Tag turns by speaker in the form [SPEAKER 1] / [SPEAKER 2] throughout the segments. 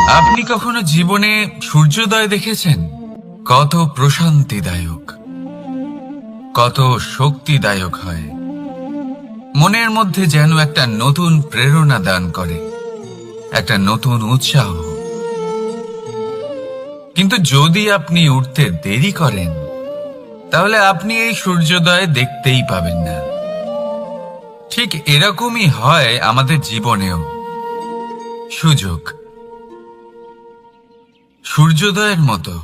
[SPEAKER 1] আপনি কখনো জীবনে সূর্যোদয় দেখেছেন? কত প্রশান্তিদায়ক, কত শক্তিদায়ক হয়। মনের মধ্যে যেন একটা নতুন প্রেরণা দান করে, একটা নতুন উৎসাহ। কিন্তু যদি আপনি উঠতে দেরি করেন, তাহলে আপনি এই সূর্যোদয় দেখতেই পাবেন না। ঠিক এরকমই হয় আমাদের জীবনেও। সুযোগ সূর্যোদয়ের মতো।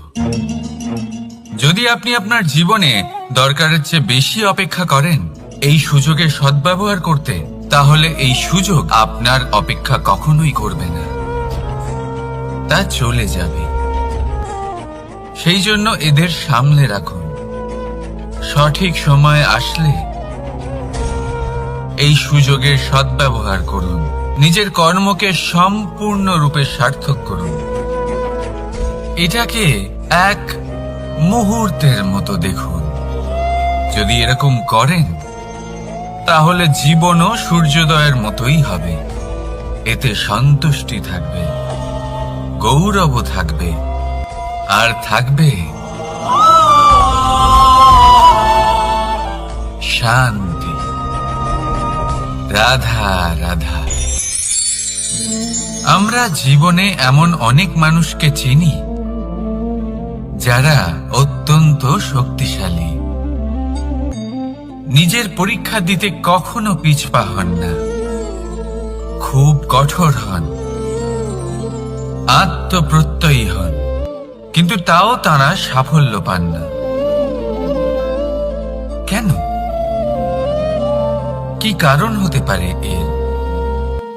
[SPEAKER 1] যদি আপনি আপনার জীবনে দরকারের চেয়ে বেশি অপেক্ষা করেন এই সুযোগের সদ্ব্যবহার করতে, তাহলে এই সুযোগ আপনার অপেক্ষা কখনোই করবে না, তা চলে যাবে। সেই জন্য এদের সামলে রাখুন। সঠিক সময় আসলে এই সুযোগের সদ্ব্যবহার করুন। নিজের কর্মকে সম্পূর্ণরূপে সার্থক করুন। এটাকে এক মুহূর্তের মতো দেখুন। যদি এরকম করেন, তাহলে জীবনও সূর্যোদয়ের মতোই হবে। এতে সন্তুষ্টি থাকবে, গৌরব থাকবে, আর থাকবে শান্তি। রাধা রাধা। আমরা জীবনে এমন অনেক মানুষকে চিনি যারা অত্যন্ত শক্তিশালী, নিজের পরীক্ষা দিতে কখনো পিছপা হন না, খুব কঠোর হন, আত্মপ্রত্যয়ী হন, কিন্তু তাও তারা সাফল্য পান না। কেন? কি কারণ হতে পারে এর?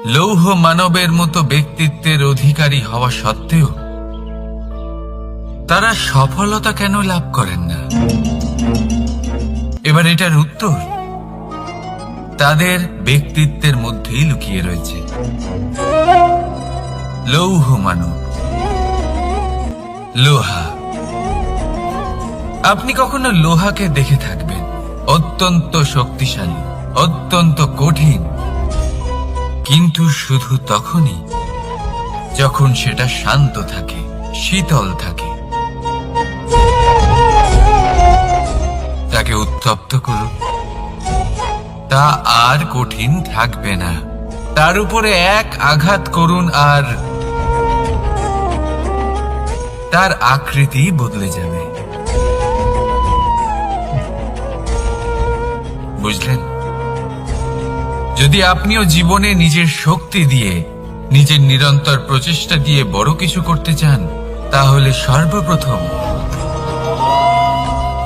[SPEAKER 1] লৌহ মানবের মতো ব্যক্তিত্বের অধিকারী হওয়া সত্ত্বেও তারা সফলতা কেন লাভ করেন না? এবার এটার উত্তর তাদের ব্যক্তিত্বের মধ্যেই লুকিয়ে রয়েছে। লৌহ মানব, লোহা। আপনি কখনো লোহাকে দেখে থাকবেন, অত্যন্ত শক্তিশালী, অত্যন্ত কঠিন, কিন্তু শুধু তখনই যখন সেটা শান্ত থাকে, শীতল থাকে। তাকে উত্তপ্ত করুন, তা আর কঠিন থাকবে না। তার উপরে এক আঘাত করুন আর তার আকৃতি বদলে যাবে। বুঝলেন? যদি আপনিও জীবনে নিজের শক্তি দিয়ে, নিজের নিরন্তর প্রচেষ্টা দিয়ে বড় কিছু করতে চান, তাহলে সর্বপ্রথম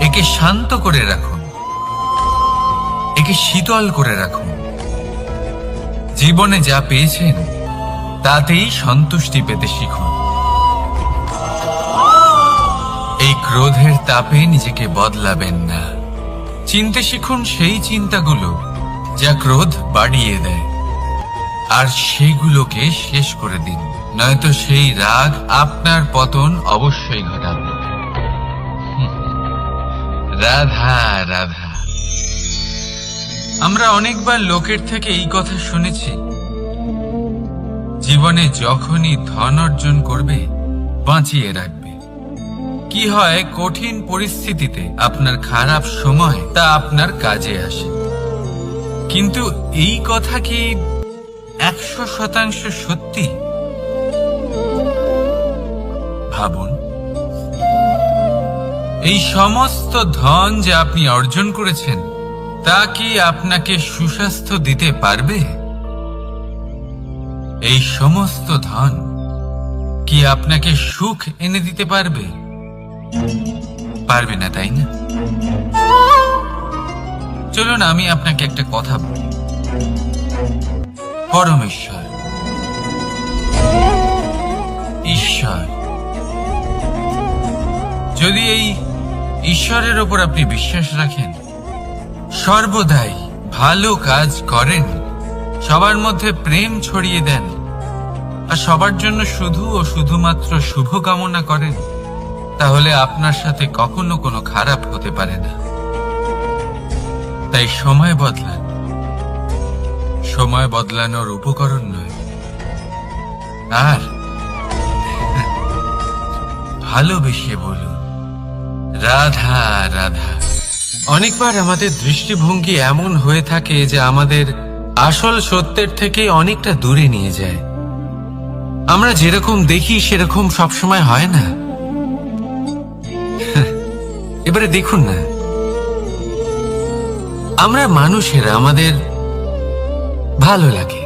[SPEAKER 1] একে শান্ত করে রাখুন, একে শীতল করে রাখুন। জীবনে যা পেয়েছেন তাতেই সন্তুষ্টি পেতে শিখুন। এই ক্রোধের তাপে নিজেকে বদলাবেন না। চিনতে শিখুন সেই চিন্তাগুলো যা ক্রোধ বাড়িয়ে দেয়, আর সেগুলোকে শেষ করে দিন, নয়তো সেই রাগ আপনার পতন অবশ্যই ঘটাবে। রাধা রাধা। আমরা অনেকবার লোকের থেকে এই কথা শুনেছি, জীবনে যখনই ধন অর্জন করবে বাঁচিয়ে রাখবে। কি হয়, কঠিন পরিস্থিতিতে আপনার খারাপ সময় তা আপনার কাজে আসে। কিন্তু এই কথা কি 100% সত্যি? ভাবুন, এই সমস্ত ধন যা আপনি অর্জন করেছেন তা কি আপনাকে সুস্বাস্থ্য দিতে পারবে? এই সমস্ত ধন কি আপনাকে সুখ এনে দিতে পারবে? পারবে না, তাই না? চলুন আমি আপনাকে একটা কথা বলি। পরমেশ্বর, ঈশ্বর, যদি এই ঈশ্বরের ওপর আপনি বিশ্বাস রাখেন, সর্বদাই ভালো কাজ করেন, সবার মধ্যে প্রেম ছড়িয়ে দেন, আর সবার জন্য শুধু ও শুধুমাত্র শুভ কামনা করেন, তাহলে আপনার সাথে কখনো কোনো খারাপ হতে পারে না। তাই সময় বদলান, সময় বদলানোর উপকরণ নয়। আর ভালোবেসে বলুন, রাধা রাধা। অনেকবার আমাদের দৃষ্টিভঙ্গি এমন হয়ে থাকে যে আমাদের আসল সত্যের থেকে অনেকটা দূরে নিয়ে যায়। আমরা যেরকম দেখি সেরকম সবসময় হয় না। এবারে দেখুন না, আমরা মানুষেরা, আমাদের ভালো লাগে,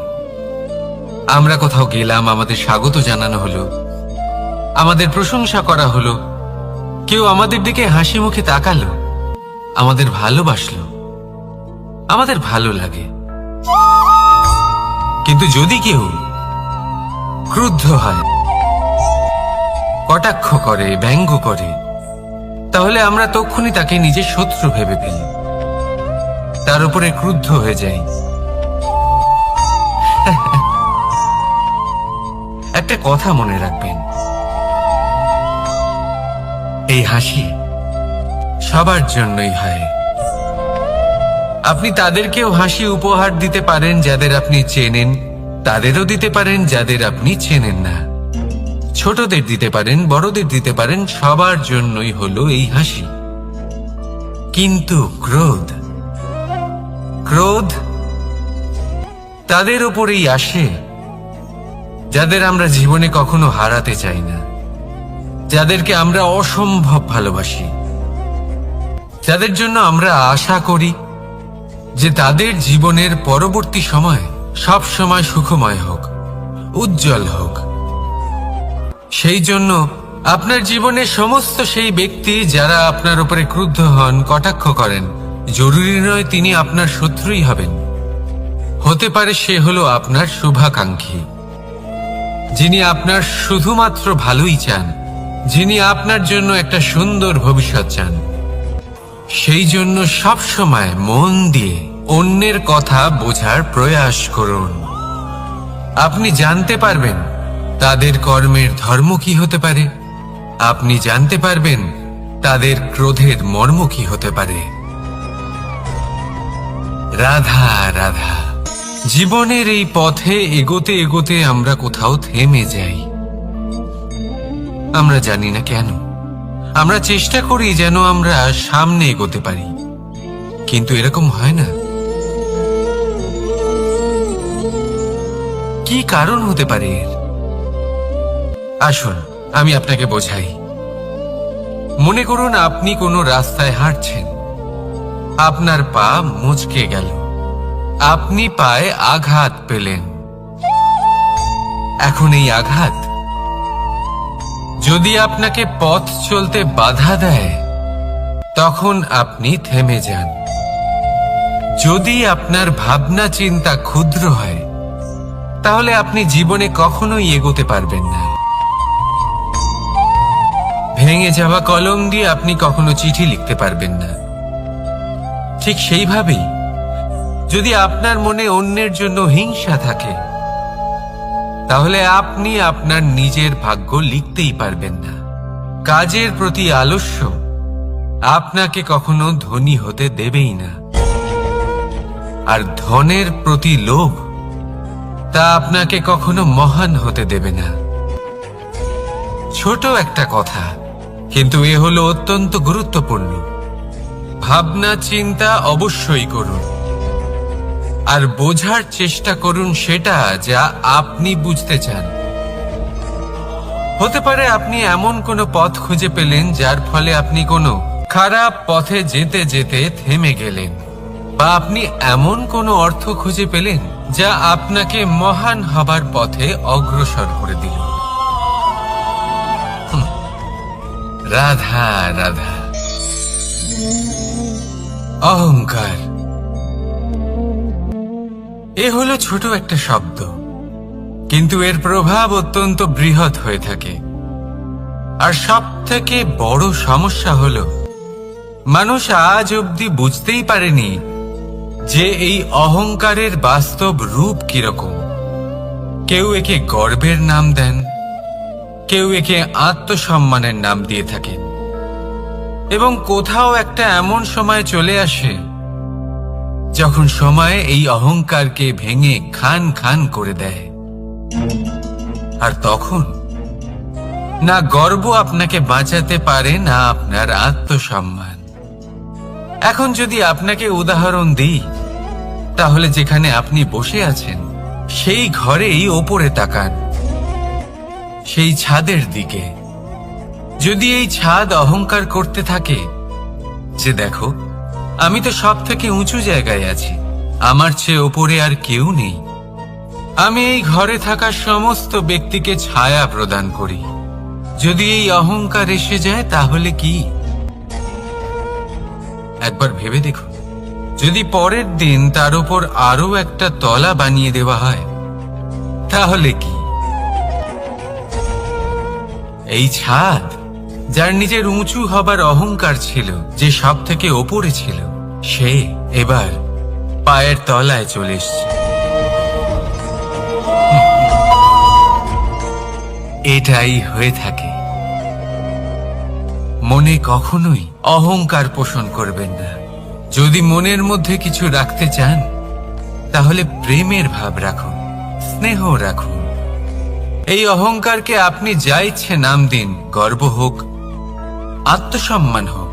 [SPEAKER 1] আমরা কোথাও গেলাম, আমাদের স্বাগত জানানো হলো, আমাদের প্রশংসা করা হলো, কেউ আমাদের দিকে হাসি মুখে তাকালো, আমাদের ভালোবাসলো, আমাদের ভালো লাগে। কিন্তু যদি কেউ ক্রুদ্ধ হয়, কটাক্ষ করে, ব্যঙ্গ করে, তাহলে আমরা তক্ষুনি তাকে নিজের শত্রু ভেবে ফেলি, তার উপরে ক্রুদ্ধ হয়ে যাই। একটা কথা মনে রাখবেন, এই হাসি সবার জন্যই হয়। আপনি তাদেরকেও হাসি উপহার দিতে পারেন যাদের আপনি চেনেন, তাদেরও দিতে পারেন যাদের আপনি চেনেন না, ছোটদের দিতে পারেন, বড়দের দিতে পারেন, সবার জন্যই হলো এই হাসি। কিন্তু ক্রোধ, ক্রোধ তাদের উপরেই আসে যাদের আমরা জীবনে কখনো হারাতে চাই না, যাদেরকে আমরা অসম্ভব ভালোবাসি, যাদের জন্য আমরা আশা করি যে তাদের জীবনের পরবর্তী সময় সব সময় সুখময় হোক, উজ্জ্বল হোক। সেই জন্য আপনার জীবনের সমস্ত সেই ব্যক্তি যারা আপনার উপরে ক্রুদ্ধ হন, কটাক্ষ করেন, জরুরি নয় তিনি আপনার শত্রুই হবেন। হতে পারে সে হলো আপনার শুভাকাঙ্ক্ষী, যিনি আপনার শুধুমাত্র ভালোই চান, যিনি আপনার জন্য একটা সুন্দর ভবিষ্যৎ চান। সেই জন্য সব সময় মন দিয়ে অন্যের কথা বোঝার প্রয়াস করুন। আপনি জানতে পারবেন তাদের কর্মের ধর্ম কি হতে পারে, আপনি জানতে পারবেন তাদের ক্রোধের মর্ম কি হতে পারে। রাধা রাধা। জীবনের এই পথে এগোতে এগোতে আমরা কোথাও থেমে যাই, আমরা জানি না কেন। আমরা চেষ্টা করি যেন আমরা সামনে এগোতে পারি, কিন্তু এরকম হয় না। কি কারণ হতে পারে এর? আসুন আমি আপনাকে বোঝাই। মনে করুন আপনি কোনো রাস্তায় হাঁটছেন, আপনার পা মুচকে গেল, আপনি পায়ে আঘাত পেলেন। এখন এই আঘাত যদি আপনাকে পথ চলতে বাধা দেয়, তখন আপনি থেমে যান। যদি আপনার ভাবনা চিন্তা ক্ষুদ্র হয়, তাহলে আপনি জীবনে কখনোই এগোতে পারবেন না। ভেঙে যাওয়া কলম দিয়ে আপনি কখনো চিঠি লিখতে পারবেন না। ঠিক সেইভাবেই যদি আপনার মনে অন্যের জন্য হিংসা থাকে, তাহলে আপনি আপনার নিজের ভাগ্য লিখতেই পারবেন না। কাজের প্রতি আলস্য আপনাকে কখনো ধনী হতে দেবেই না, আর ধনের প্রতি লোভ তা আপনাকে কখনো মহান হতে দেবে না। ছোট একটা কথা, কিন্তু এ হলো অত্যন্ত গুরুত্বপূর্ণ। ভাবনা চিন্তা অবশ্যই করুন, আর বোঝার চেষ্টা করুন সেটা যা আপনি বুঝতে চান। হতে পারে আপনি এমন কোনো পথ খুঁজে পেলেন যার ফলে আপনি কোনো খারাপ পথে যেতে যেতে থেমে গেলেন, বা আপনি এমন কোনো অর্থ খুঁজে পেলেন যা আপনাকে মহান হবার পথে অগ্রসর করে দিল। রাধা রাধা। অহংকার এ হলো ছোট একটা শব্দ, কিন্তু এর প্রভাব অত্যন্ত বৃহৎ হয়ে থাকে। আর সব থেকে বড় সমস্যা হলো মানুষ আজ অবধি বুঝতেই পারেনি যে এই অহংকারের বাস্তব রূপ কিরকম। কেউ একে গর্বের নাম দেন, কেউ একে আত্মসম্মানের নাম দিয়ে থাকেন, এবং কোথাও একটা এমন সময় চলে আসে যখন সময় এই অহংকারকে ভেঙে খান খান করে দেয়। আর তখন না গর্ব আপনাকে বাঁচাতে পারে, না আপনার আত্মসম্মান। এখন যদি আপনাকে উদাহরণ দিই, তাহলে যেখানে আপনি বসে আছেন সেই ঘরেই ওপরে তাকান, সেই ছাদের দিকে। যদি এই ছাদ অহংকার করতে থাকে যে দেখো, আমি তো সব থেকে উঁচু জায়গায় আছি, আমার চেয়ে ওপরে আর কেউ নেই, আমি এই ঘরে থাকা সমস্ত ব্যক্তিকে ছায়া প্রদান করি, যদি এই অহংকার এসে যায় তাহলে কি? একবার ভেবে দেখুন, যদি পরের দিন তার উপর আরো একটা তলা বানিয়ে দেওয়া হয় তাহলে কি? এই ছাদ, যার নিজের উঁচু হবার অহংকার ছিল, যে সব থেকে ওপরে ছিল, সে এবার পায়ের তলায় চলে এসছে। এটাই হয়ে থাকে। মনে কখনোই অহংকার পোষণ করবেন না। যদি মনের মধ্যে কিছু রাখতে চান, তাহলে প্রেমের ভাব রাখুন, স্নেহ রাখুন। এই অহংকারকে আপনি যা ইচ্ছে নাম দিন, গর্ব হোক, আত্মসম্মান হোক,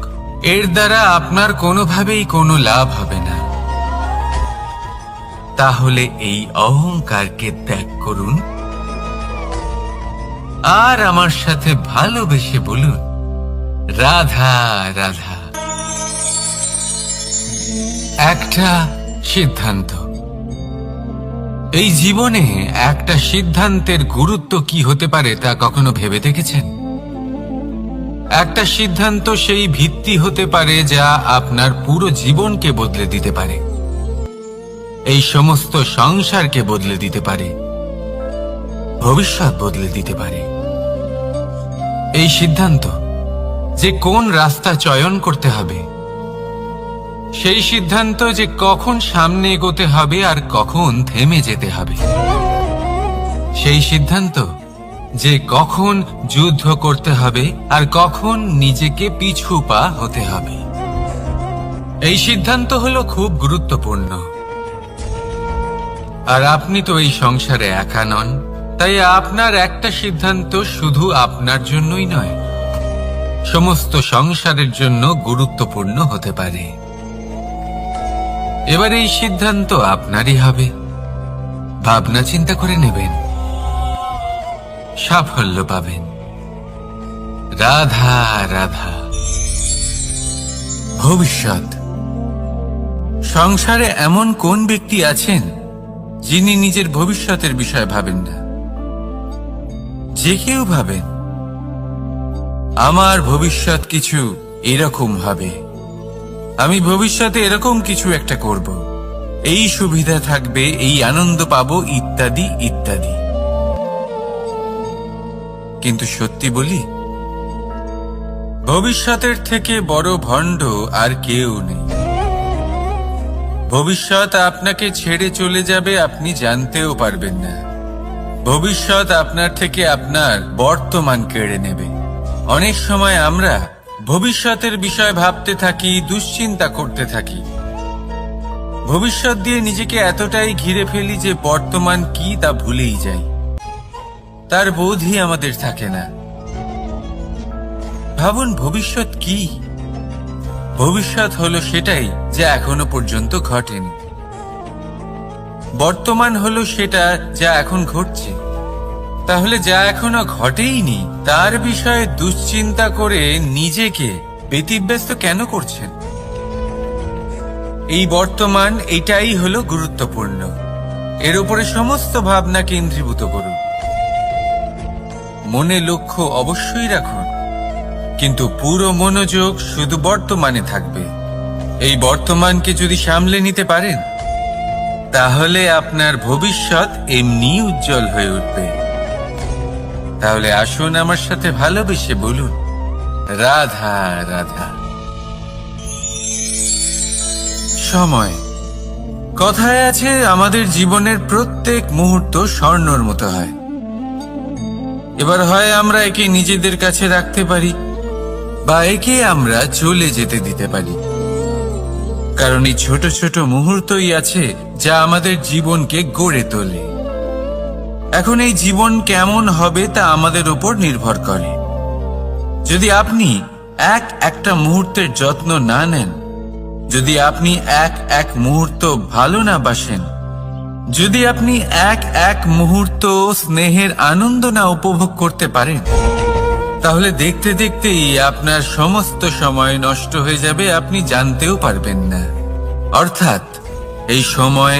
[SPEAKER 1] এর দ্বারা আপনার কোনোভাবেই কোনো লাভ হবে না। তাহলে এই অহংকারকে ত্যাগ করুন আর আমার সাথে ভালোবেসে বলুন, রাধা রাধা। একটা সিদ্ধান্ত। এই জীবনে একটা সিদ্ধান্তের গুরুত্ব কি হতে পারে তা কখনো ভেবে দেখেছেন? একটা সিদ্ধান্ত সেই ভিত্তি হতে পারে যা আপনার পুরো জীবনকে বদলে দিতে পারে, এই সমস্ত সংসারকে বদলে দিতে পারে, ভবিষ্যৎ বদলে দিতে পারে। এই সিদ্ধান্ত যে কোন রাস্তা চয়ন করতে হবে, সেই সিদ্ধান্ত যে কখন সামনে এগোতে হবে আর কখন থেমে যেতে হবে, সেই সিদ্ধান্ত যে কখন যুদ্ধ করতে হবে আর কখন নিজেকে পিছু পা হতে হবে। এই সিদ্ধান্ত হলো খুব গুরুত্বপূর্ণ। আর আপনি তো এই সংসারে একা নন, তাই আপনার একটা সিদ্ধান্ত শুধু আপনার জন্যই নয়, সমস্ত সংসারের জন্য গুরুত্বপূর্ণ হতে পারে। এবার এই সিদ্ধান্ত আপনারই হবে। ভাবনা চিন্তা করে নেবেন, সাফল্য পাবেন। রাধা রাধা। ভবিষ্যৎ। সংসারে এমন কোন ব্যক্তি আছেন যিনি নিজের ভবিষ্যতের বিষয়ে ভাবেন না? যে কেউ ভাবেন আমার ভবিষ্যৎ কিছু এরকম হবে, আমি ভবিষ্যতে এরকম কিছু একটা করব, এই সুবিধা থাকবে, এই আনন্দ পাবো, ইত্যাদি ইত্যাদি। কিন্তু সত্যি বলি, ভবিষ্যতের থেকে বড় ভণ্ড আর কেউ নেই। ভবিষ্যৎ আপনাকে ছেড়ে চলে যাবে, আপনি জানতেও পারবেন না। ভবিষ্যৎ আপনার থেকে আপনার বর্তমান কেড়ে নেবে। অনেক সময় আমরা ভবিষ্যতের বিষয় ভাবতে থাকি, দুশ্চিন্তা করতে থাকি, ভবিষ্যৎ দিয়ে নিজেকে এতটাই ঘিরে ফেলি যে বর্তমান কি তা ভুলেই যাই, তার বোধই আমাদের থাকে না। ভাবুন, ভবিষ্যৎ কি? ভবিষ্যৎ হলো সেটাই যা এখনো পর্যন্ত ঘটেনি। বর্তমান হলো সেটা যা এখন ঘটছে। তাহলে যা এখনো ঘটেইনি তার বিষয়ে দুশ্চিন্তা করে নিজেকে ব্যতিব্যস্ত কেন করছেন? এই বর্তমান, এটাই হলো গুরুত্বপূর্ণ। এর উপরে সমস্ত ভাবনা কেন্দ্রীভূত করুন। মনে লক্ষ্য অবশ্যই রাখুন, কিন্তু পুরো মনোযোগ শুধু বর্তমানে থাকবে। এই বর্তমানকে যদি সামলে নিতে পারেন, তাহলে আপনার ভবিষ্যৎ এমনি উজ্জ্বল হয়ে উঠবে। তাহলে আসুন আমার সাথে ভালোবেসে বলুন, রাধা রাধা। সময়। কথায় আছে, আমাদের জীবনের প্রত্যেক মুহূর্ত স্বর্ণর মতো হয়। এবার হয় আমরা একে নিজেদের কাছে রাখতে পারি, বা একে আমরা চলে যেতে দিতে পারি। কারণ এই ছোট ছোট মুহূর্তই আছে যা আমাদের জীবনকে গড়ে তোলে। এখন এই জীবন কেমন হবে তা আমাদের উপর নির্ভর করে। যদি আপনি একটা মুহূর্তের যত্ন না নেন, যদি আপনি এক মুহূর্ত ভালো না বাসেন, যদি আপনি এক মুহূর্ত স্নেহের আনন্দ না উপভোগ করতে পারেন, তাহলে দেখতে দেখতেই আপনার সমস্ত সময় নষ্ট হয়ে যাবে, আপনি জানতেও পারবেন না। অর্থাৎ এই সময়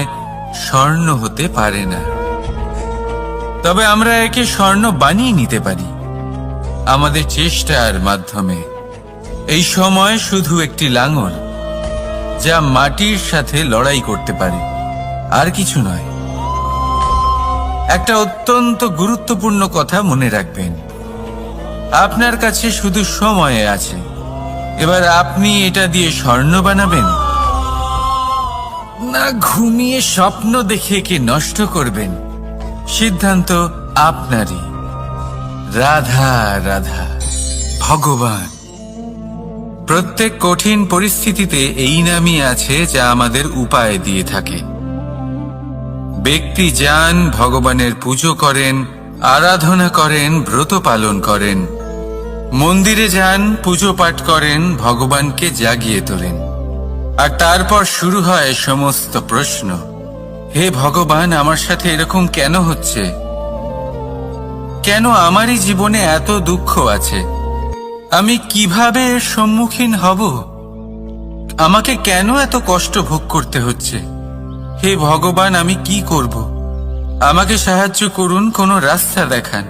[SPEAKER 1] স্বর্ণ হতে পারে না। তবে আমরা একে স্বর্ণ বানিয়ে নিতে পারি আমাদের চেষ্টার মাধ্যমে। এই সময় শুধু একটি লাঙল যা মাটির সাথে লড়াই করতে পারে, আর কিছু নয়। একটা অত্যন্ত গুরুত্বপূর্ণ কথা মনে রাখবেন, আপনার কাছে শুধু সময় আছে। এবার আপনি এটা দিয়ে স্বর্ণ বানাবেন, না ঘুমিয়ে স্বপ্ন দেখে একে নষ্ট করবেন, সিদ্ধান্ত আপনারই। রাধা রাধা। ভগবান। প্রত্যেক কঠিন পরিস্থিতিতে এই নামই আছে যা আমাদের উপায় দিয়ে থাকে। ব্যক্তি যান, ভগবানের পুজো করেন, আরাধনা করেন, ব্রত পালন করেন, মন্দিরে যান, পুজো পাঠ করেন, ভগবানকে জাগিয়ে তোলেন। আর তারপর শুরু হয় সমস্ত প্রশ্ন। হে ভগবান, আমার সাথে এরকম কেন হচ্ছে? কেন আমারই জীবনে এত দুঃখ আছে? আমি কিভাবে এর সম্মুখীন হব? আমাকে কেন এত কষ্ট ভোগ করতে হচ্ছে? হে ভগবান, আমি কি করব? আমাকে সাহায্য করুন, কোনো রাস্তা দেখান।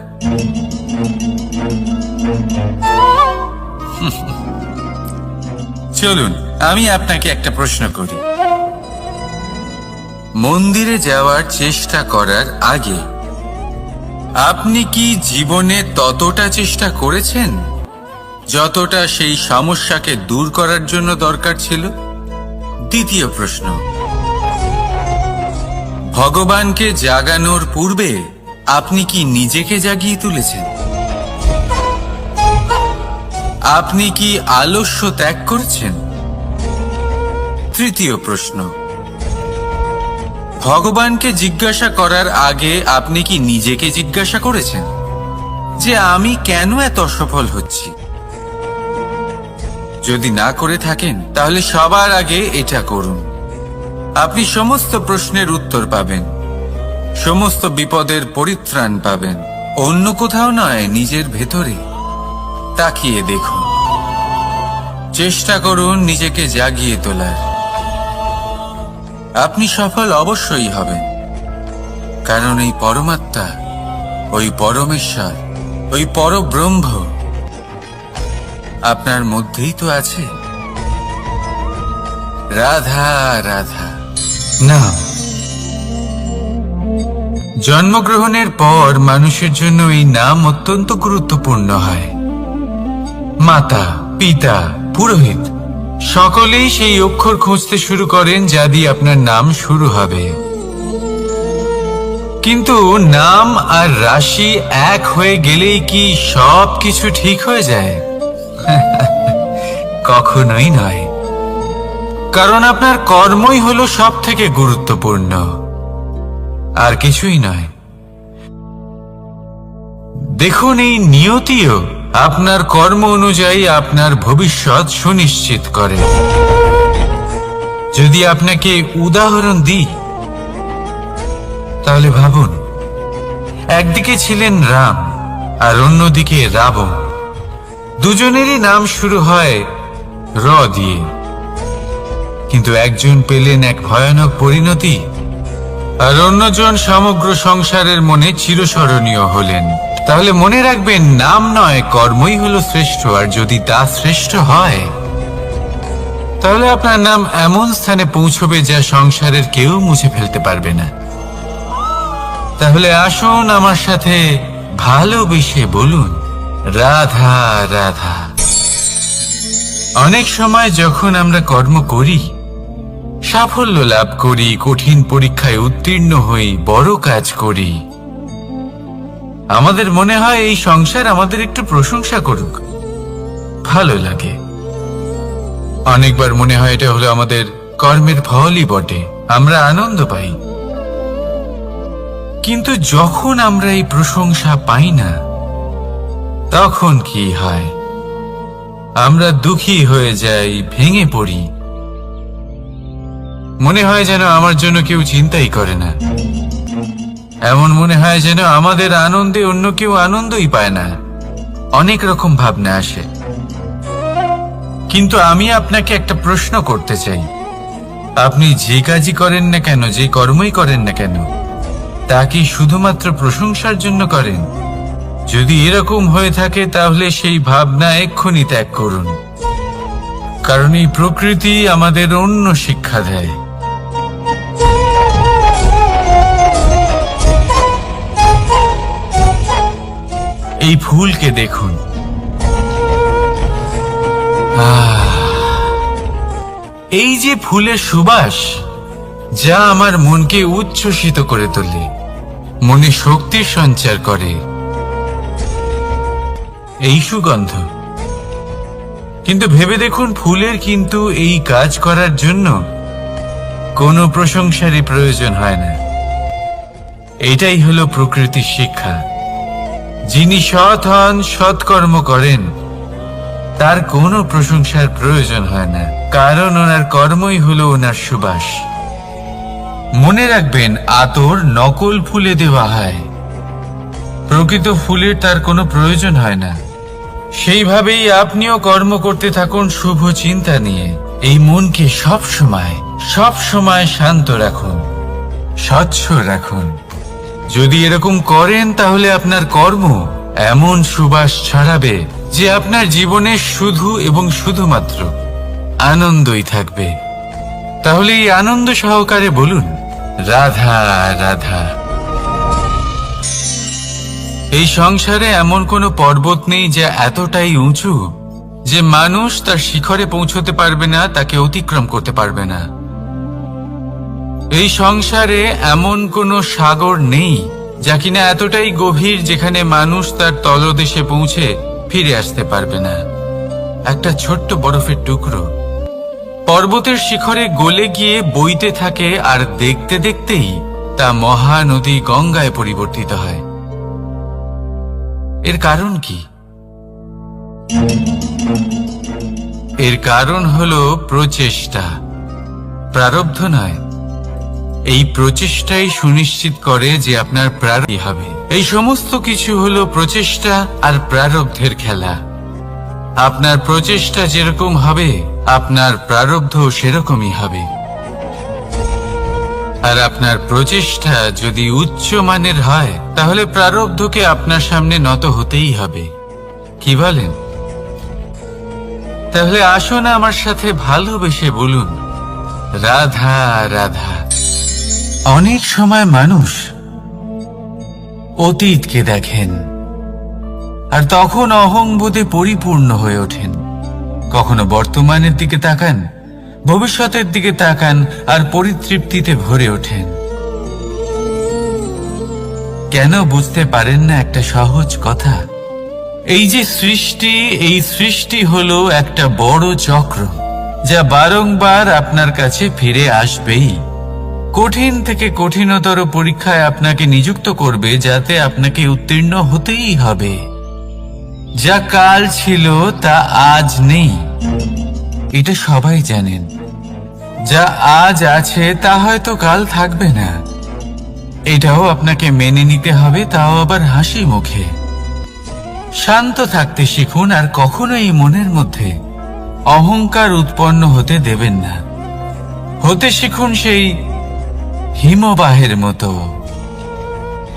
[SPEAKER 1] চলুন আমি আপনাকে একটা প্রশ্ন করি। মন্দিরে যাওয়ার চেষ্টা করার আগে আপনি কি জীবনে ততটা চেষ্টা করেছেন যতটা সেই সমস্যাকে দূর করার জন্য দরকার ছিল? দ্বিতীয় প্রশ্ন, ভগবানকে জাগানোর পূর্বে আপনি কি নিজেকে জাগিয়ে তুলেছেন? আপনি কি আলস্য ত্যাগ করেছেন? তৃতীয় প্রশ্ন, ভগবানকে জিজ্ঞাসা করার আগে আপনি কি নিজেকে জিজ্ঞাসা করেছেন যে আমি কেন এত অসফল হচ্ছি? যদি না করে থাকেন তাহলে সবার আগে এটা করুন। আপনি সমস্ত প্রশ্নের উত্তর পাবেন, সমস্ত বিপদের পরিত্রাণ পাবেন। অন্য কোথাও নয়, নিজের ভেতরে তাকিয়ে দেখুন। চেষ্টা করুন নিজেকে জাগিয়ে তোলার। আপনি সফল অবশ্যই হবেন, কারণ এই পরমাত্মা, ওই পরমেশ্বর, ওই পরব্রহ্ম আপনার মধ্যেই তো আছে। রাধা রাধা। না, জন্মগ্রহণের পর মানুষের জন্য এই নাম অত্যন্ত গুরুত্বপূর্ণ হয়। মাতা, পিতা, পুরোহিত সকলেই সেই অক্ষর খুঁজতে শুরু করেন যা দিয়ে আপনার নাম শুরু হবে। কিন্তু নাম আর রাশি এক হয়ে গেলেই কি সব কিছু ঠিক হয়ে যায়? কখনোই নয়, কারণ আপনার কর্মই হলো সব থেকে গুরুত্বপূর্ণ, আর কিছুই নয়। দেখুন, এই নিয়তিও আপনার কর্ম অনুযায়ী আপনার ভবিষ্যৎ সুনিশ্চিত করে। যদি আপনাকে উদাহরণ দিই তাহলে ভাবুন, একদিকে ছিলেন রাম আর অন্যদিকে রাবণ। দুজনেরই নাম শুরু হয় র দিয়ে, কিন্তু একজন পেলেন এক ভয়ানক পরিণতি আর অন্যজন সমগ্র সংসারের মনে চিরস্মরণীয় হলেন। তাহলে মনে রাখবেন, নাম নয়, কর্মই হলো শ্রেষ্ঠ। আর যদি তা শ্রেষ্ঠ হয় তাহলে আপনার নাম এমন স্থানে পৌঁছবে যা সংসারের কেউ মুছে ফেলতে পারবে না। তাহলে আসুন আমার সাথে ভালোবেসে বলুন, রাধা রাধা। অনেক সময় যখন আমরা কর্ম করি, সাফল্য লাভ করি, কঠিন পরীক্ষায় উত্তীর্ণ হই, বড় কাজ করি, আমাদের মনে হয় এই সংসার আমাদের একটু প্রশংসা করুক, ভালো লাগে। অনেকবার মনে হয় এটা হলো আমাদের কর্মের ফলই বটে, আমরা আনন্দ পাই। কিন্তু যখন আমরা এই প্রশংসা পাই না, তখন কি হয়? আমরা দুঃখী হয়ে যাই, ভেঙে পড়ি। মনে হয় যেন আমার জন্য কেউ চিন্তাই করে না। এমন মনে হয় যেন আমাদের আনন্দে অন্য কেউ আনন্দই পায় না। অনেক রকম ভাবনা আসে। কিন্তু আমি আপনাকে একটা প্রশ্ন করতে চাই। আপনি যে কাজই করেন না কেন, যে কর্মই করেন না কেন, তা কি শুধুমাত্র প্রশংসার জন্য করেন? যদি এরকম হয়ে থাকে তাহলে সেই ভাবনা এক্ষুনি ত্যাগ করুন। কারণ এই প্রকৃতি আমাদের অন্য শিক্ষা দেয়। এই ফুলকে দেখুন। এই যে ফুলের সুবাস, যা আমার মনকে উচ্ছ্বসিত করে তোলে, মনে শক্তির সঞ্চার করে, এই সুগন্ধ। কিন্তু ভেবে দেখুন, ফুলের কিন্তু এই কাজ করার জন্য কোনো প্রশংসারই প্রয়োজন হয় না। এটাই হলো প্রকৃতির শিক্ষা। যিনি সৎ হন, সৎকর্ম করেন, তার কোনো প্রশংসার প্রয়োজন হয় না, কারণ ওনার কর্মই হলো ওনার সুবাস। মনে রাখবেন, আতর নকল ফুলে দেওয়া হয়, প্রকৃত ফুলের তার কোনো প্রয়োজন হয় না। সেইভাবেই আপনিও কর্ম করতে থাকুন শুভ চিন্তা নিয়ে। এই মনকে সব সময় শান্ত রাখুন, স্বচ্ছ রাখুন। যদি এরকম করেন তাহলে আপনার কর্ম এমন সুবাস ছড়াবে যে আপনার জীবনে শুধু এবং শুধুমাত্র আনন্দই থাকবে। তাহলে এই আনন্দ সহকারে বলুন, রাধা রাধা। এই সংসারে এমন কোনো পর্বত নেই যা এতটাই উঁচু যে মানুষ তার শিখরে পৌঁছতে পারবে না, তাকে অতিক্রম করতে পারবে না। এই সংসারে এমন কোনো সাগর নেই যা কিনা এতটাই গভীর যেখানে মানুষ তার তলদেশে পৌঁছে ফিরে আসতে পারবে না। একটা ছোট্ট বরফের টুকরো পর্বতের শিখরে গলে গিয়ে বইতে থাকে, আর দেখতে দেখতেই তা মহানদী গঙ্গায় পরিবর্তিত হয়। এর কারণ কি? এর কারণ হলো প্রচেষ্টা, প্রারব্ধ নয়। এই প্রচেষ্টাই সুনিশ্চিত করে যে আপনার প্রারব্ধ হবে। এই সমস্ত কিছু হলো প্রচেষ্টা আর প্রারব্ধের খেলা। আপনার প্রচেষ্টা যেরকম হবে, আপনার প্রারব্ধ সেরকমই হবে। আর আপনার প্রচেষ্টা যদি উচ্চ মানের হয়, তাহলে প্রারব্ধকে আপনার সামনে নত হতেই হবে। কি বলেন? তাহলে আসুন আমার সাথে ভালোবেসে বলুন, রাধা রাধা। অনেক সময় মানুষ অতীতকে দেখেন আর তখন অহংবোধে পরিপূর্ণ হয়ে ওঠেন। কখনো বর্তমানের দিকে তাকান, ভবিষ্যতের দিকে তাকান আর পরিতৃপ্তিতে ভরে ওঠেন। কেন বুঝতে পারেন না একটা সহজ কথা? এই যে সৃষ্টি, এই সৃষ্টি হলো একটা বড় চক্র যা বারংবার আপনার কাছে ফিরে আসবেই। কঠিন থেকে কঠিনতর পরীক্ষায় আপনাকে নিযুক্ত করবে, যাতে আপনাকে উত্তীর্ণ হতেই হবে। যা কাল ছিল তা আজ নেই, এটা সবাই জানেন। যা আজ আছে তা হয়তো কাল থাকবে না, এটাও আপনাকে মেনে নিতে হবে, তাও আবার হাসি মুখে। শান্ত থাকতে শিখুন আর কখনোই মনের মধ্যে অহংকার উৎপন্ন হতে দেবেন না। হতে শিখুন সেই হিমবাহের মতো।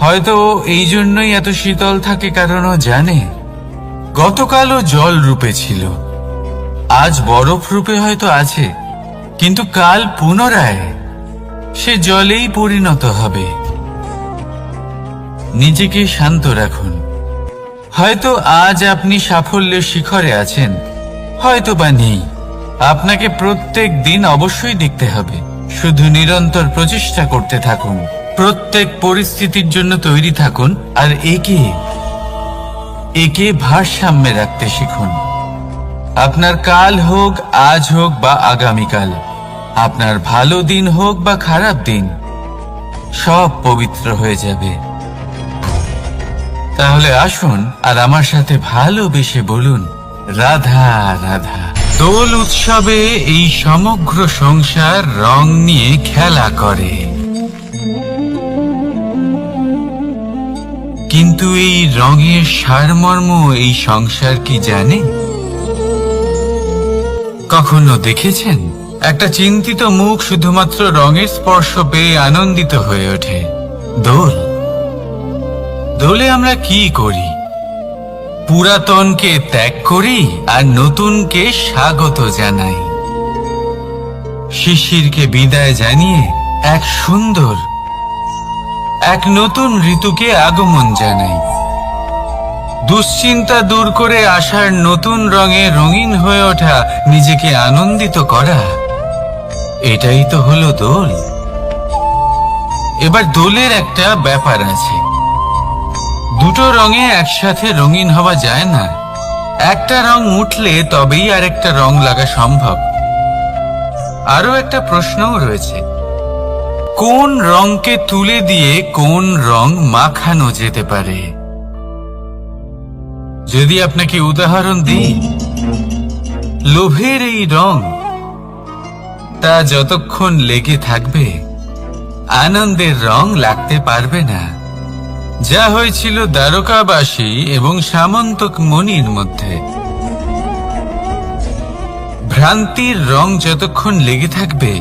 [SPEAKER 1] হয়তো এই জন্যই এত শীতল থাকে, কারণ ও জানে গতকালও জল রূপে ছিল, আজ বরফ রূপে হয়তো আছে, কিন্তু কাল পুনরায় সে জলেই পরিণত হবে। নিজেকে শান্ত রাখুন। হয়তো আজ আপনি সাফল্যের শিখরে আছেন, হয়তো বা নেই। আপনাকে প্রত্যেক দিন অবশ্যই দেখতে হবে। শুধু নিরন্তর প্রচেষ্টা করতে থাকুন, প্রত্যেক পরিস্থিতির জন্য তৈরি থাকুন, আর একে ভারসাম্যে রাখতে শিখুন। আপনার কাল হোক, আজ হোক বা আগামীকাল, আপনার ভালো দিন হোক বা খারাপ দিন, সব পবিত্র হয়ে যাবে। তাহলে আসুন আর আমার সাথে ভালোবেসে বলুন, রাধা রাধা। দোল উৎসবে এই সমগ্র সংসার রং নিয়ে খেলা করে, কিন্তু এই রঙের সারমর্ম এই সংসার কি জানে? কখনো দেখেছেন একটা চিন্তিত মুখ শুধুমাত্র রঙের স্পর্শ পেয়ে আনন্দিত হয়ে ওঠে? দোলে আমরা কি করি? পুরাতনকে ত্যাগ করি আর নতুনকে স্বাগত জানাই। শিশিরকে বিদায় জানিয়ে এক নতুন ঋতুকে আগমন জানাই। দুশ্চিন্তা দূর করে আসার নতুন রঙে রঙিন হয়ে ওঠা, নিজেকে আনন্দিত করা, এটাই তো হলো দোল। এবার দোলের একটা ব্যাপার আছে, দুটো রঙে একসাথে রঙিন হওয়া যায় না। একটা রং উঠলে তবেই আরেকটা রং লাগা সম্ভব। আরো একটা প্রশ্নও রয়েছে, কোন রংকে তুলে দিয়ে কোন রং মাখানো যেতে পারে? যদি আপনাকে উদাহরণ দিই, লোভের এই রং, তা যতক্ষণ লেগে থাকবে আনন্দের রং লাগতে পারবে না। যা হয়েছিল দ্বারকাবাসী এবং সামন্তক মণির মধ্যে। ভ্রান্তির রং যতক্ষণ লেগে থাকবে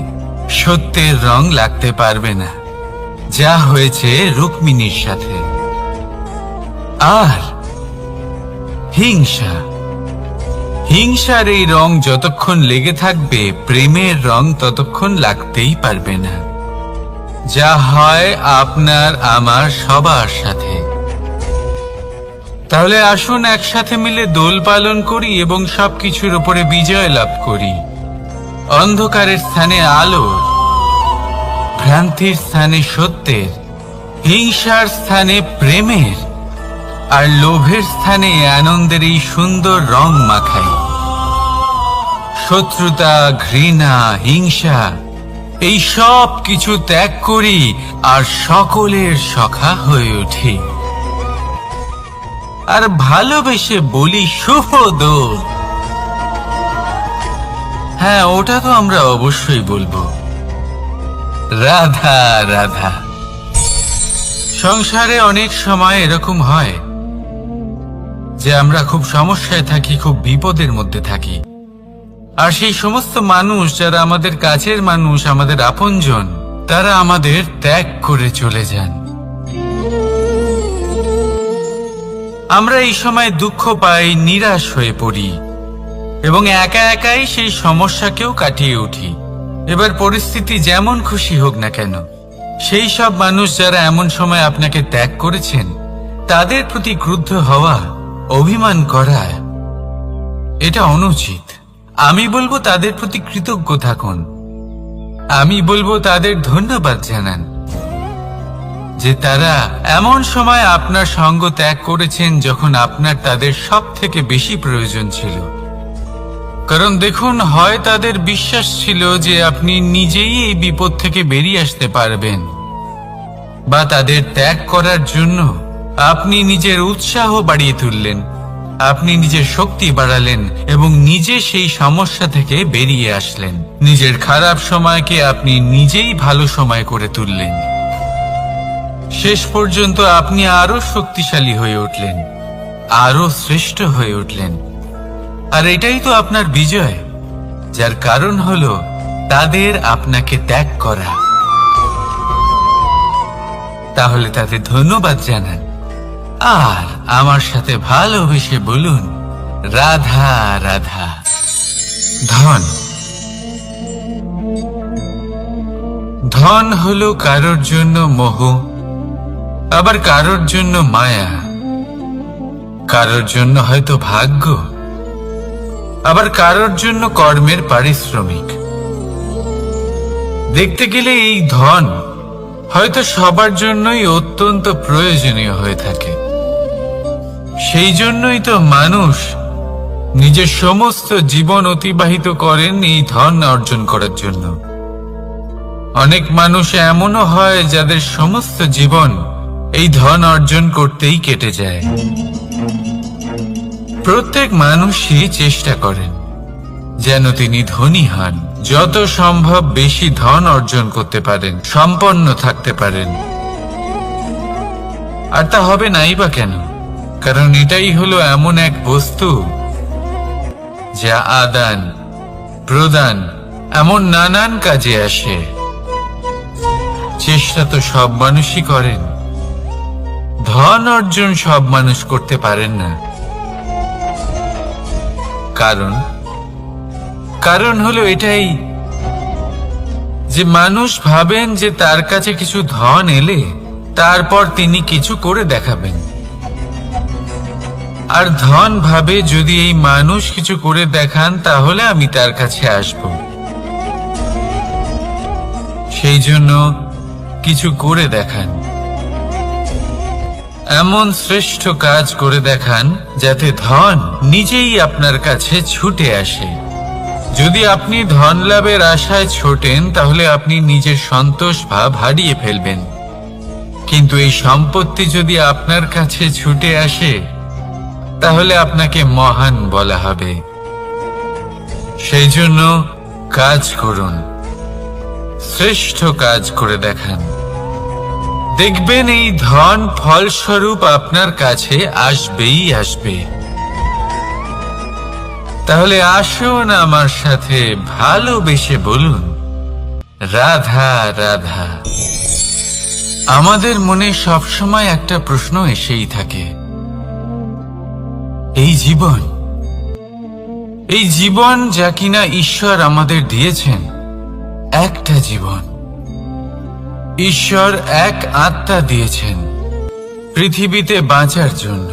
[SPEAKER 1] সত্যের রং লাগতে পারবে না, যা হয়েছে রুক্মিণীর সাথে। আর হিংসার এই রং যতক্ষণ লেগে থাকবে প্রেমের রং ততক্ষণ লাগতেই পারবে না, যা হয় আপনার আমার সবার সাথে। তাহলে আসুন একসাথে মিলে দোল পালন করি এবং সবকিছুর উপরে বিজয় লাভ করি। অন্ধকারের স্থানে আলোর, ভ্রান্তির স্থানে সত্যের, হিংসার স্থানে প্রেমের, আর লোভের স্থানে আনন্দের এই সুন্দর রং মাখাই। শত্রুতা, ঘৃণা, হিংসা এই সব কিছু ত্যাগ করি আর সকলের সখা হয়ে উঠি। আর ভালোবেসে বলি, শুভ দোল। হ্যাঁ, ওটা তো আমরা অবশ্যই বলবো, রাধা রাধা। সংসারে অনেক সময় এরকম হয় যে আমরা খুব সমস্যায় থাকি, খুব বিপদের মধ্যে থাকি। আর সেই সমস্ত মানুষ যারা আমাদের কাছের মানুষ, আমাদের আপনজন, তারা আমাদের ত্যাগ করে চলে যান। আমরা এই সময় দুঃখ পাই, নিরাশ হয়ে পড়ি এবং একা একাই সেই সমস্যাকেও কাটিয়ে উঠি। এবার পরিস্থিতি যেমন খুশি হোক না কেন, সেই সব মানুষ যারা এমন সময় আপনাকে ত্যাগ করেছেন, তাদের প্রতি ক্রুদ্ধ হওয়া, অভিমান করা, এটা অনুচিত। আমি বলবো তাদের প্রতি কৃতজ্ঞ থাকুন। আমি বলবো তাদের ধন্যবাদ জানান যে তারা এমন সময় আপনার সঙ্গ ত্যাগ করেছেন যখন আপনার তাদের সব থেকে বেশি প্রয়োজন ছিল। কারণ দেখুন, হয় তাদের বিশ্বাস ছিল যে আপনি নিজেই এই বিপদ থেকে বেরিয়ে আসতে পারবেন, বা তাদের ত্যাগ করার জন্য আপনি নিজের উৎসাহ বাড়িয়ে তুললেন, আপনি নিজের শক্তি বাড়ালেন এবং নিজে সেই সমস্যা থেকে বেরিয়ে আসলেন। নিজের খারাপ সময়কে আপনি নিজেই ভালো সময় করে তুললেন। শেষ পর্যন্ত আপনি আরো শক্তিশালী হয়ে উঠলেন, আরো শ্রেষ্ঠ হয়ে উঠলেন। আর এটাই তো আপনার বিজয়, যার কারণ হলো তাদের আপনাকে ত্যাগ করা। তাহলে তাদের ধন্যবাদ জানান আর আমার সাথে ভালোবেসে বলুন, রাধা রাধা। ধন হলো কারোর জন্য মোহ, আবার কারোর জন্য মায়া, কারোর জন্য হয়তো ভাগ্য, আবার কারোর জন্য কর্মের পারিশ্রমিক। দেখতে গেলে এই ধন হয়তো সবার জন্যই অত্যন্ত প্রয়োজনীয় হয়ে থাকে। সেই জন্যই তো মানুষ নিজের সমস্ত জীবন অতিবাহিত করেন এই ধন অর্জন করার জন্য। অনেক মানুষ এমনও হয় যাদের সমস্ত জীবন এই ধন অর্জন করতেই কেটে যায়। প্রত্যেক মানুষই চেষ্টা করেন যেন তিনি ধনী হন, যত সম্ভব বেশি ধন অর্জন করতে পারেন, সম্পন্ন থাকতে পারেন। আর তা হবে নাই বা কেন? কারণ এটাই হলো এমন এক বস্তু যা আদান প্রদান এমন নানান কাজে আসে। চেষ্টা তো সব মানুষই করেন, ধন অর্জন সব মানুষ করতে পারেন না। কারণ হলো এটাই যে মানুষ ভাবেন যে তার কাছে কিছু ধন এলে তারপর তিনি কিছু করে দেখাবেন, আর ধন ভাবে যদি এই মানুষ কিছু করে দেখান তাহলে আমি তার কাছে আসব। সেই জন্য কিছু করে দেখান, এমন শ্রেষ্ঠ কাজ করে দেখান যাতে ধন নিজেই আপনার কাছে ছুটে আসে। যদি আপনি ধন লাভের আশায় ছোটেন তাহলে আপনি নিজের সন্তোষ ভাব হারিয়ে ফেলবেন, কিন্তু এই সম্পত্তি যদি আপনার কাছে ছুটে আসে তাহলে আপনাকে মহান বলা হবে। সেই জন্য কাজ করুন, শ্রেষ্ঠ কাজ করে দেখান, দেখবেন এই ধন ফলস্বরূপ আপনার কাছে আসবেই আসবে। তাহলে আসুন আমার সাথে ভালোবেসে বলুন, রাধা রাধা। আমাদের মনে সবসময় একটা প্রশ্ন এসেই থাকে, এই জীবন যা কিনা ঈশ্বর আমাদের দিয়েছেন, একটা জীবন। ঈশ্বর এক আত্মা দিয়েছেন পৃথিবীতে বাঁচার জন্য।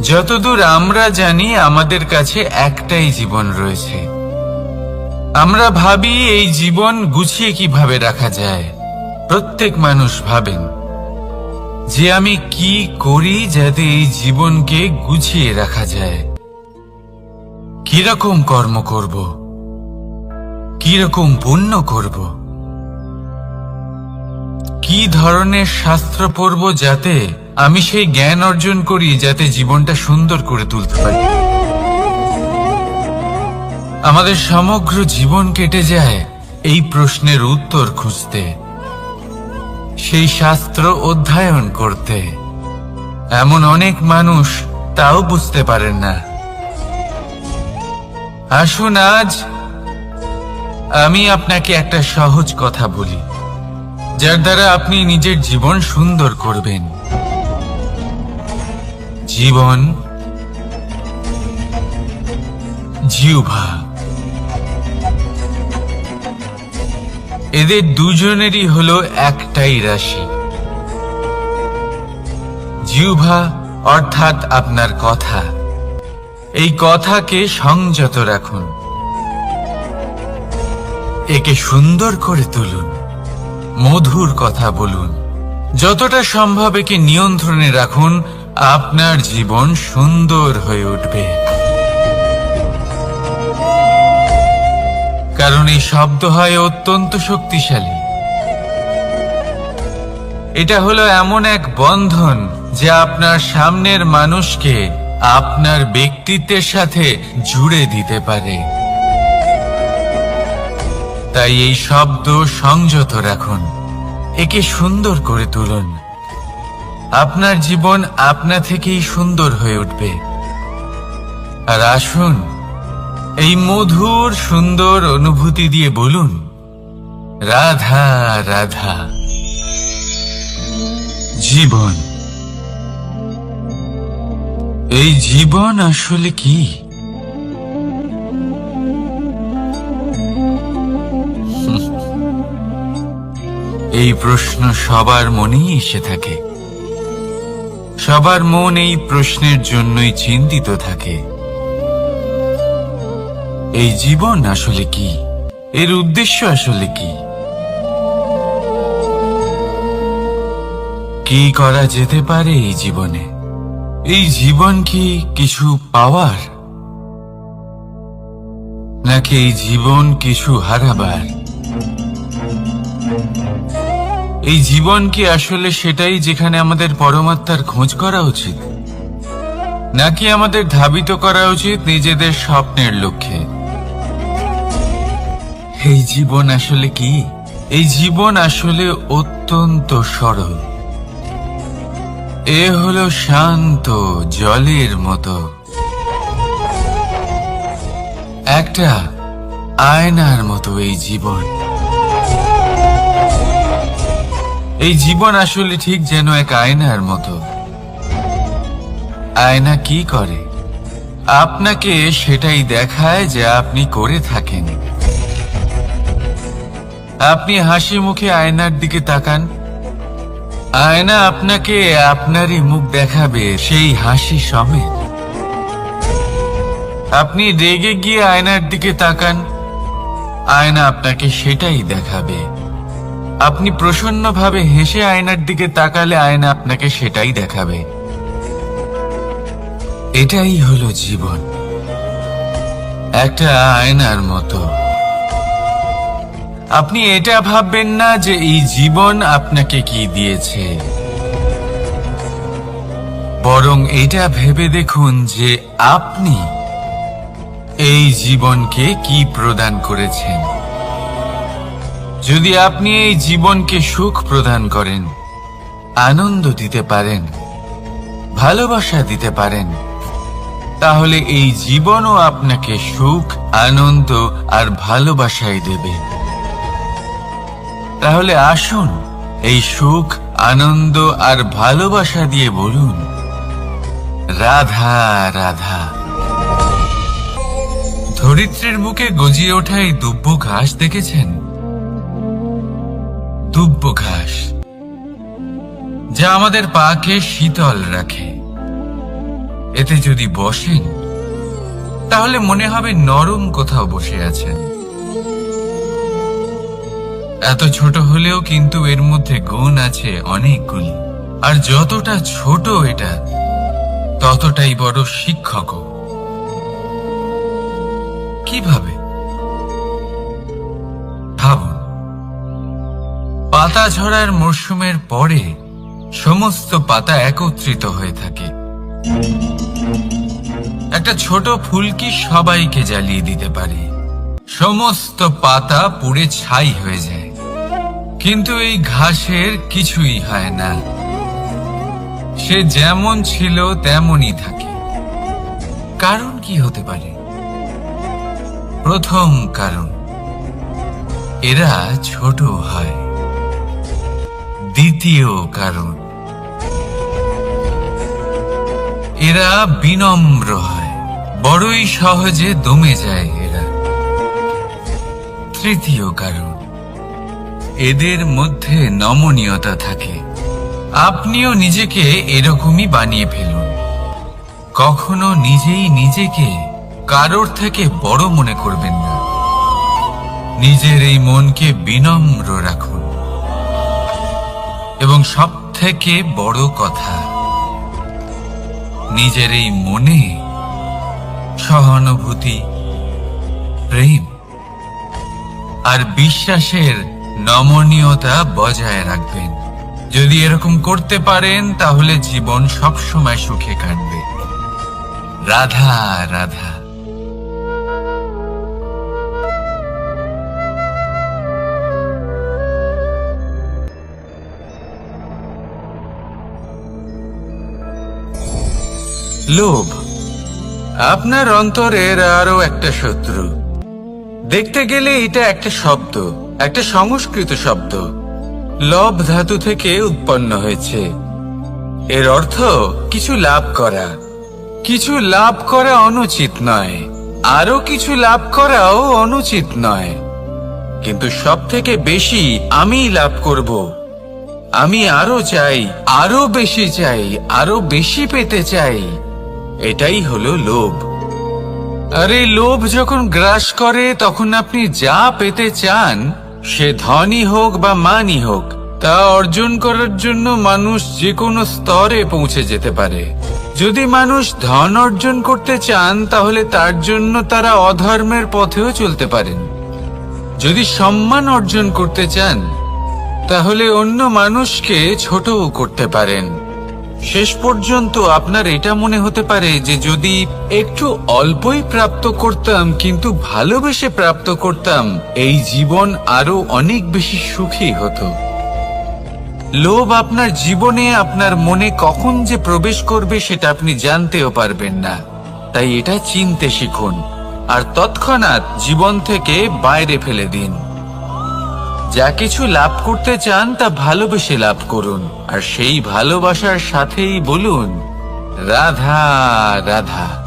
[SPEAKER 1] যতদূর আমরা জানি আমাদের কাছে একটাই জীবন রয়েছে। আমরা ভাবি এই জীবন গুছিয়ে কিভাবে রাখা যায়। প্রত্যেক মানুষ ভাবেন যে আমি কি করি যাতে এই জীবনকে গুছিয়ে রাখা যায়, কিরকম কর্ম করব, কিরকম পুণ্য করব, কি ধরনের শাস্ত্র পড়ব যাতে আমি সেই জ্ঞান অর্জন করি যাতে জীবনটা সুন্দর করে তুলতে পারি। আমাদের সমগ্র জীবন কেটে যায় এই প্রশ্নের উত্তর খুঁজতে, সেই শাস্ত্র অধ্যয়ন করতে। এমন অনেক মানুষ তাও বুঝতে পারেন না। আসুন আজ আমি আপনাকে একটা সহজ কথা বলি, যার দ্বারা আপনি নিজের জীবন সুন্দর করবেন। জীবন, জিহ্বা, এদের দুজনেরই হলো একটাই রাশি। জিহ্বা অর্থাৎ আপনার কথা, এই কথাকে সংযত রাখুন, একে সুন্দর করে তুলুন, মধুর কথা বলুন, যতটা সম্ভব একে নিয়ন্ত্রণে রাখুন। আপনার জীবন সুন্দর হয়ে উঠবে। কারণ এই শব্দ হয় অত্যন্ত শক্তিশালী। এটা হলো এমন এক বন্ধন যা আপনার সামনের মানুষকে আপনার ব্যক্তিত্বের সাথে জুড়ে দিতে পারে। তাই এই শব্দ সংযত রাখুন, একে সুন্দর করে তুলুন। আপনার জীবন আপনা থেকেই সুন্দর হয়ে উঠবে। আর আসুন এই মধুর সুন্দর অনুভূতি দিয়ে বলুন, রাধা রাধা। জীবন, এই জীবন আসলে কি? এই প্রশ্ন সবার মনেই এসে থাকে। সবার মন এই প্রশ্নের জন্যই চিন্তিত থাকে। এই জীবন আসলে কি? এর উদ্দেশ্য আসলে কি? কি করা যেতে পারে এই জীবনে? এই জীবন কি কিছু পাওয়ার, নাকি এই জীবন কিছু হারাবার? এই জীবন কি আসলে সেটাই যেখানে আমাদের পরমাত্মার খোঁজ করা উচিত, নাকি আমাদের ধাবিত করা উচিত নিজেদের স্বপ্নের লক্ষ্যে? এই জীবন আসলে কি? এই জীবন আসলে অত্যন্ত সরল। এ হলো শান্ত জলের মতো, একটা আয়নার মতো। এই জীবন আসলে ঠিক যেন এক আয়নার মতো। আয়না কি করে? আপনাকে সেটাই দেখায় যা আপনি করে থাকেন। আপনি হাসি মুখে আয়নার দিকে তাকান, আয়না আপনাকে আপনারই মুখ দেখাবে সেই হাসি সমেত। আপনি রেগে গিয়ে আয়নার দিকে তাকান, আয়না আপনাকে সেটাই দেখাবে। আপনি প্রসন্নভাবে হেসে আয়নার দিকে তাকালে আয়না আপনাকে সেটাই দেখাবে। এটাই হলো জীবন, একটা আয়নার মতো। আপনি এটা ভাববেন না যে এই জীবন আপনাকে কি দিয়েছে, বরং এটা ভেবে দেখুন যে আপনি এই জীবনকে কি প্রদান করেছেন। যদি আপনি এই জীবনকে সুখ প্রদান করেন, আনন্দ দিতে পারেন, ভালোবাসা দিতে পারেন, তাহলে এই জীবনও আপনাকে সুখ, আনন্দ আর ভালোবাসাই দেবে। তাহলে আসুন এই সুখ, আনন্দ আর ভালোবাসা দিয়ে বলুন, রাধা রাধা। ধরিত্রীর বুকে গজিয়ে ওঠা এই দুব্য ঘাস দেখেছেন? দুব্য ঘাস, যা আমাদের পাকে শীতল রাখে। এতে যদি বসেন তাহলে মনে হবে নরম কোথাও বসে আছেন। এত ছোট হলেও কিন্তু এর মধ্যে গুণ আছে অনেকগুলি, আর যতটা ছোট এটা ততটাই বড় শিক্ষকও। কিভাবে? ভাবুন, পাতা ঝরার মরশুমের পরে সমস্ত পাতা একত্রিত হয়ে থাকে। একটা ছোট ফুলকি সবাইকে জ্বালিয়ে দিতে পারে, সমস্ত পাতা পুড়ে ছাই হয়ে যায়। কিন্তু এই ঘাসের কিছুই হয় না, সে যেমন ছিল তেমনই থাকে। কারণ কি হতে পারে? প্রথম কারণ, এরা ছোট হয়। দ্বিতীয় কারণ, এরা বিনম্র হয়, বড়ই সহজে দমে যায় এরা। তৃতীয় কারণ, এদের মধ্যে নমনীয়তা থাকে। আপনিও নিজেকে এরকমই বানিয়ে ফেলুন। কখনো নিজেই নিজেকে কারোর থেকে বড় মনে করবেন না। নিজের এই মনকে বিনম্র রাখুন। এবং সব থেকে বড় কথা, নিজের এই মনে সহানুভূতি, প্রেম আর বিশ্বাসের নমনীয়তা বজায় রাখবেন। যদি এরকম করতে পারেন তাহলে জীবন সবসময় সুখে কাটবে। রাধা রাধা। লোভ আপনার অন্তরের আরো একটা শত্রু। দেখতে গেলে এটা একটা শব্দ, একটা সংস্কৃত শব্দ। লব ধাতু থেকে উৎপন্ন হয়েছে। এর অর্থ কিছু লাভ করা। কিছু লাভ করা অনুচিত নয়, আরো কিছু লাভ করাও অনুচিত নয়, কিন্তু সব থেকে বেশি আমি লাভ করব। আমি আরো চাই, আরো বেশি চাই, আরো বেশি পেতে চাই। এটাই হলো লোভ। আর এই লোভ যখন গ্রাস করে তখন আপনি যা পেতে চান, সে ধনই হোক বা মানই হোক, তা অর্জন করার জন্য মানুষ যে কোনো স্তরে পৌঁছে যেতে পারে। যদি মানুষ ধন অর্জন করতে চান তাহলে তার জন্য তারা অধর্মের পথেও চলতে পারেন। যদি সম্মান অর্জন করতে চান তাহলে অন্য মানুষকে ছোটও করতে পারেন। শেষ পর্যন্ত আপনার এটা মনে হতে পারে যে যদি একটু অল্পই প্রাপ্ত করতাম কিন্তু ভালোবেসে প্রাপ্ত করতাম, এই জীবন আরো অনেক বেশি সুখী হতো। লোভ আপনার জীবনে, আপনার মনে কখন যে প্রবেশ করবে সেটা আপনি জানতেও পারবেন না। তাই এটা চিনতে শিখুন আর তৎক্ষণাৎ জীবন থেকে বাইরে ফেলে দিন। যা কিছু লাভ করতে চান তা ভালোবেসে লাভ করুন, আর সেই ভালোবাসার সাথেই বলুন রাধা রাধা।